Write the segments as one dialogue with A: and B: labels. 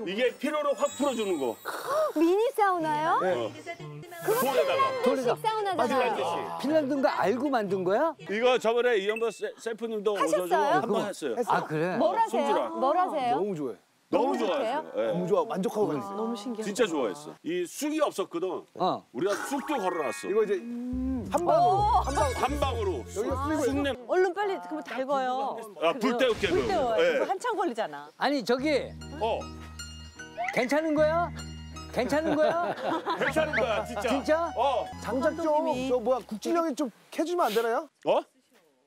A: 이게 피로를 확 풀어주는 거.
B: 미니 사우나요?
A: 네.
B: 그거 핀란드식 사우나잖아요.
C: 핀란드인 거 알고 만든 거야?
A: 이거 저번에 이현보 셰프님도 오셔서 한번 했어요.
C: 아 그래?
B: 뭘 하세요?
A: 손질한.
B: 뭘 하세요?
D: 너무 좋아해.
A: 너무
B: 좋대요?
A: 좋아했어요. 예.
D: 너무 좋아. 만족하고 가셨어요.
E: 너무 신기하다.
A: 진짜 좋아했어. 이 쑥이 없었거든. 우리가 쑥도 걸어놨어.
D: 이거 이제 한 방으로.
A: 한 방으로 쑥냄.
E: 얼른 빨리 그러면 달궈요.
A: 불 때울게.
E: 불 때워요.
A: 예.
E: 그거 한참 걸리잖아.
C: 아니 저기
A: 어,
C: 괜찮은 거야? 괜찮은 거야?
A: 괜찮은 거야 진짜.
C: 진짜?
D: 장작 저 뭐야 국진형이 좀 캐주면 안 되나요?
A: 어?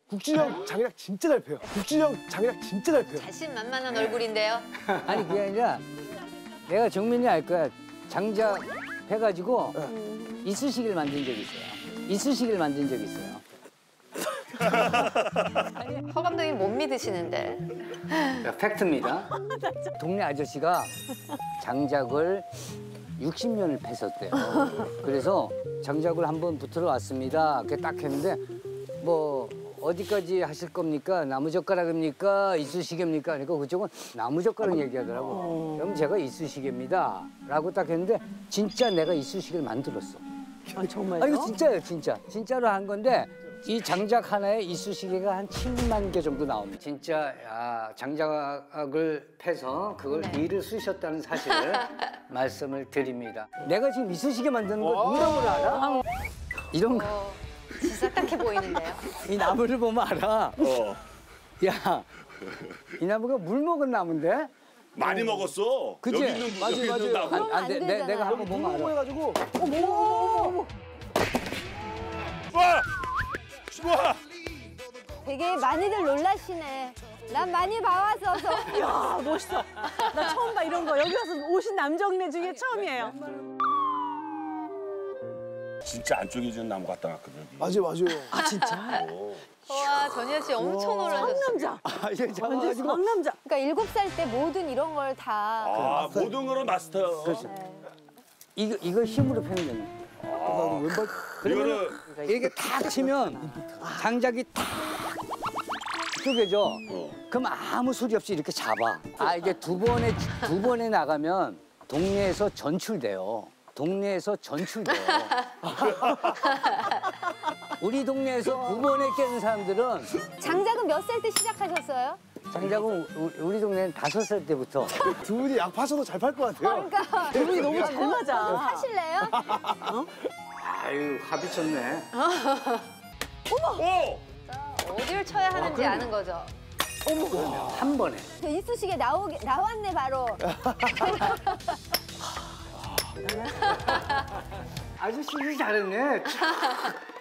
D: 국진형 장작 진짜 잘 패요. 국진형 장작 진짜 잘 패요.
B: 자신만만한 얼굴인데요.
C: 아니 그게 아니라 내가 정민이 알 거야. 장작 해가지고 이쑤시개를 만든 적이 있어요. 이쑤시개를 만든 적이 있어요.
B: 허 감독님 못 믿으시는데.
C: 팩트입니다. 동네 아저씨가 장작을 60년을 팼었대요. 그래서 장작을 한번 붙으러 왔습니다. 그렇게 딱 했는데 뭐 어디까지 하실 겁니까? 나무젓가락입니까? 이쑤시개입니까? 그러니까 그쪽은 나무젓가락 얘기하더라고. 그럼 제가 이쑤시개입니다. 라고 딱 했는데 진짜 내가 이쑤시개를 만들었어.
E: 아, 정말요?
C: 아, 이거 진짜예요, 진짜. 진짜로 한 건데 이 장작 하나에 이쑤시개가 한 7만 개 정도 나옵니다. 진짜 장작을 패서 그걸 위를 쑤셨다는 사실을 말씀을 드립니다. 내가 지금 이쑤시개 만드는 거 이름을 알아? 이런 거.
B: 진짜 딱해 보이는데요.
C: 이 나무를 보면 알아. 야, 이 나무가 물 먹은 나무인데?
A: 많이 먹었어.
C: 그치?
A: 여기 있는
D: 맞아요.
A: 나무.
B: 그럼 안 되잖아.
C: 내가 한번 보면 알아.
D: 해가지고
A: 와! 와!
B: 되게 많이들 놀라시네. 난 많이 봐왔어서.
E: 야, 멋있어. 나 처음 봐, 이런 거. 여기 와서 오신 남정네 중에 처음이에요.
A: 진짜 안쪽에 있는 나무 갖다 놨거든.
D: 맞아요.
E: 아, 진짜?
B: 와, 전희연 씨 엄청 놀라셨어.
E: 상남자.
C: 이게
E: 완전
C: 잡아가지고.
E: 상남자.
B: 그러니까 7살 때 모든 이런 걸 다.
A: 모든 거를 마스터.
C: 이거 힘으로 패는 거야.
A: 이거는
C: 이렇게 탁 치면 장작이 탁 쪼개져. 그럼 아무 소리 없이 이렇게 잡아. 이게 두 번에 나가면 동네에서 전출돼요. 동네에서 전출돼요. 우리 동네에서 두 번에 깨는 사람들은
B: 장작은 몇 살 때 시작하셨어요?
C: 장작은 우리 동네는 5살 때부터.
D: 두 분이 약 파셔도 잘 팔 것 같아요.
B: 그러니까.
E: 두 분이 너무 잘 맞아.
B: 하실래요?
C: 아유, 합이 좋네.
A: 오!
B: 어디를 쳐야 하는지 아는 거죠.
C: 한 번에.
B: 저 이쑤시개 나왔네, 바로.
C: 아저씨들 잘했네.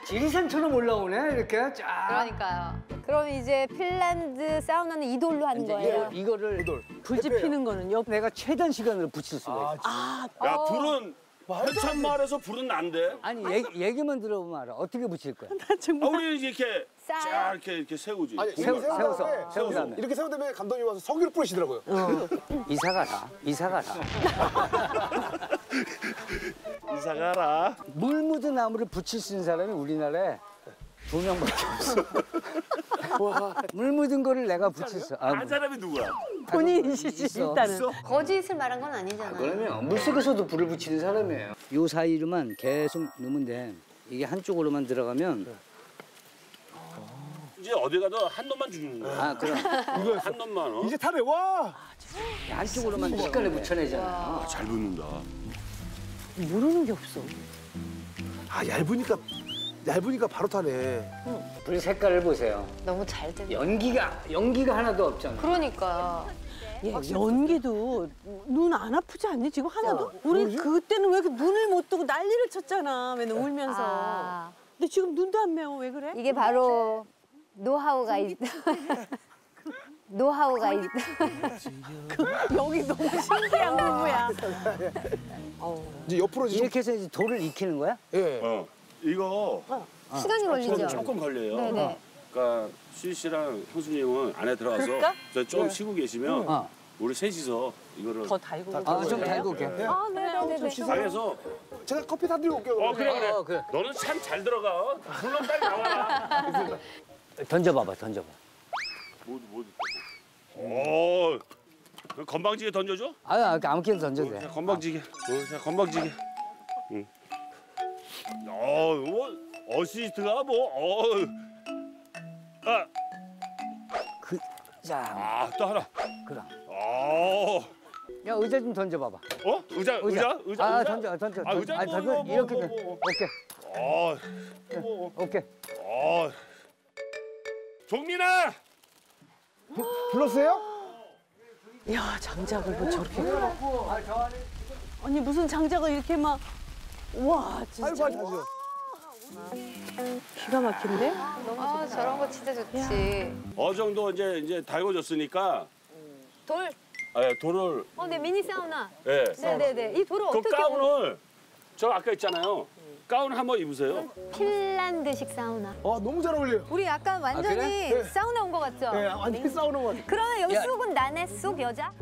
C: 지리산처럼 올라오네, 이렇게 쫙.
B: 그러니까요. 그럼 이제 핀란드 사우나는 이돌로 하는 거예요?
C: 이거를
E: 불지 피는 거는 옆.
C: 내가 최단 시간으로 붙일 수가 있어.
A: 야, 불은 한참 말해서 불은 난데.
C: 아니, 얘기만 들어보면 알아. 어떻게 붙일 거야?
A: 우리 이렇게
B: 쌀.
A: 쫙 이렇게 세우지.
D: 아니,
C: 세워서.
D: 이렇게 세운 다음에 감독님 와서 석유를 뿌리시더라고요.
C: 이사 가라.
A: 이사 가라.
C: 물 묻은 나무를 붙일 수 있는 사람이 우리나라에 2명밖에 없어. 물 묻은 거를 내가 붙일 수.
A: 한 사람이 누구야?
E: 본인이시지,
C: 있어.
E: 일단은.
B: 거짓을 말한 건 아니잖아요.
C: 그러면 물속에서도 불을 붙이는 사람이에요. 요 사이로만 계속 넣으면 돼. 이게 한쪽으로만 들어가면.
A: 이제 어디 가도 한 놈만 죽는 거야.
C: 그럼.
A: 한 놈만.
D: 이제 타네. 와.
C: 한쪽으로만 시간을 붙여내잖아.
A: 잘 붙는다.
E: 모르는 게 없어.
D: 얇으니까 바로 타네.
C: 불 색깔을 보세요.
B: 너무 잘 된다.
C: 연기가 하나도 없잖아.
B: 그러니까.
E: 예, 연기도 눈 안 아프지 않니, 지금 하나도? 우리 그때는 왜 이렇게 눈을 못 뜨고 난리를 쳤잖아, 맨날 울면서. 근데 지금 눈도 안 매워, 왜 그래?
B: 이게 바로 노하우가 노하우가
E: 여기 너무 신기한 부부야.
D: 이제 옆으로
C: 이렇게 해서 이제 돌을 익히는 거야?
D: 예.
A: 이거
B: 시간이 걸리죠?
A: 조금 걸려요.
B: 네네.
A: 그러니까 수희 씨랑 형수님은 안에 들어가서
E: 그럴까?
A: 저 좀 쉬고 계시면 우리 셋이서 이거를
E: 더 달고.
C: 좀 달고 올게.
B: 네네네.
A: 방에서
D: 제가 커피 사드리고 올게요.
A: 그래.
C: 그래.
A: 너는 참 잘 들어가. 물론 빨리 나와라.
C: 던져봐봐.
A: 오. 건방지게 던져줘?
C: 아무렇게나 던져도 돼.
A: 자, 건방지게. 자, 건방지게. 응. 뭐 어시스트가 뭐. 아,
C: 자,
A: 또 하나.
C: 그럼.
A: 아,
C: 야, 의자 좀 던져봐봐.
A: 의자.
C: 던져.
A: 아, 의자
C: 던져. 이렇게. 오케이. 오케이.
A: 종민아.
D: 불렀어요?
E: 야 장작을 뭐 저렇게. 아니 무슨 장작을 이렇게 막. 와 진짜
D: 아이고,
E: 기가 막힌데?
B: 저런 거 진짜 좋지.
A: 어느 정도 이제 달궈졌으니까
B: 돌.
A: 돌을.
B: 네 미니 사우나.
A: 예.
B: 네네네. 이 돌을
A: 그
B: 어떻게
A: 가운을 저 아까 있잖아요. 가운 한번 입으세요.
B: 핀란드식 사우나.
D: 너무 잘 어울려요.
B: 우리 약간 완전히
D: 그래? 네.
B: 사우나 온 거 같죠?
D: 네, 완전히 싸우는 것 같아요.
B: 그러면 여기
C: 야.
B: 쑥은 나네 쑥 여자?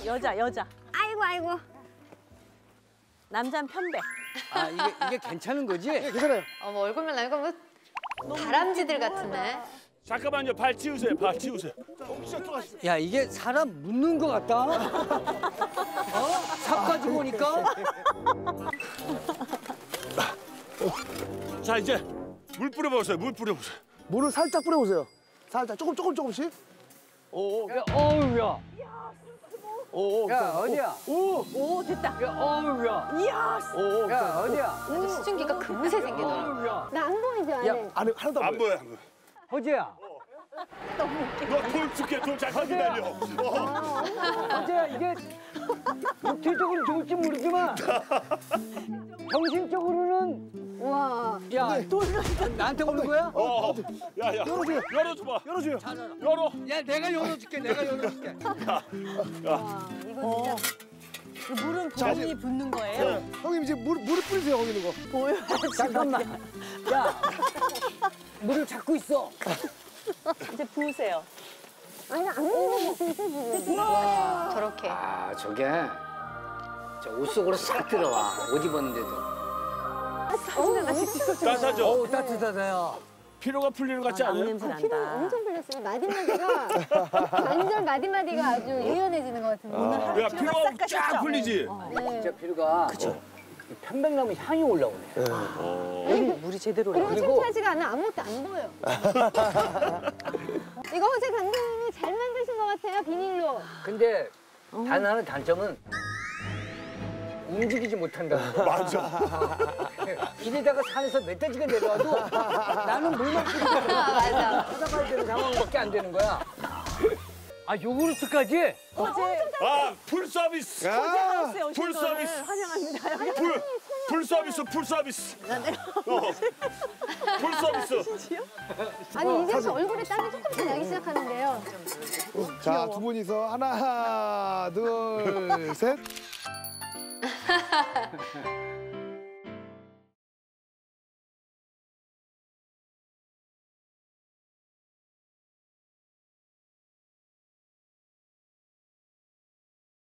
E: 여자.
B: 아이고.
E: 남자는 편배.
C: 이게 괜찮은 거지?
D: 괜찮아요.
B: 어머 얼굴만 나니까 뭐 다람쥐들 같은데.
A: 잠깐만요. 발 치우세요. 발 치우세요.
C: 야, 이게 사람 묻는 거 같다. 삽까지 보니까.
A: 자, 이제 물 뿌려보세요. 물 뿌려보세요.
D: 물을 살짝 뿌려보세요. 살짝, 조금씩.
C: 야, 어우야. 야, 어디야?
E: 오 됐다.
C: 야, 어우야.
E: 이야.
C: 야, 어디야?
B: 수증기가 금세 생기더라고.
C: 어우야.
B: 나 안 보이지 않아?
C: 야,
D: 안에 하나도
A: 안 보여. 안 보여.
C: 허재야.
A: 너돌 줄게. 돌잘 기다려.
C: 허재야, 이게 육체적으로 좋을지 모르지만 정신적으로는
B: 와.
C: 야, 나한테 오는 거야?
A: 야.
D: 열어줘요.
A: 열어줘봐.
D: 열어줘요.
A: 열어.
C: 야, 내가 열어줄게.
B: 와 이거 진짜.
E: 이 물은 본인이 붓는 거예요.
D: 형님 이제 물을 뿌리세요, 거기 있는 거.
E: 보여야지.
C: 잠깐만. 야, 물을 잡고 있어.
E: 이제 부으세요.
B: 아니 안 보이는 거 저렇게.
C: 저게 저 옷 속으로 싹 들어와. 옷 입었는데도.
E: 사진을 다시 찍어줘.
A: 따사죠.
C: 어우, 따뜻하다야.
A: 피로가 풀리는 것 같지
E: 남
A: 않아요?
E: 냄새
B: 피로
E: 난다.
B: 엄청 풀렸어요. 마디마디가 완전 마디마디가 아주 유연해지는 것 같은데.
A: 야, 피로가 쫙 풀리지.
C: 진짜 피부가 편백나무 향이 올라오네.
E: 물이 제대로
B: 그리고
E: 나.
B: 창피하지가 않아. 아무것도 안 보여. 이거 허재 감독님이 잘 만드신 것 같아요. 비닐로.
C: 근데 단 하나 단점은 움직이지 못한다는 거.
A: 맞아.
C: 길에다가 산에서 멧돼지가 내려와도 나는 물만 뿌리고
B: 맞아.
C: 찾아가야 되는 상황밖에 안 되는 거야. 요구르트까지?
A: 풀 서비스.
E: 하우스에 오신
A: 풀
E: 거를
A: 서비스.
E: 환영합니다.
A: 풀 서비스. 풀 서비스. 풀 서비스.
B: 아니 이제부터 얼굴에 땀이 조금씩 나기 시작하는데요.
D: 자, 두 분이서 하나, 둘, 셋.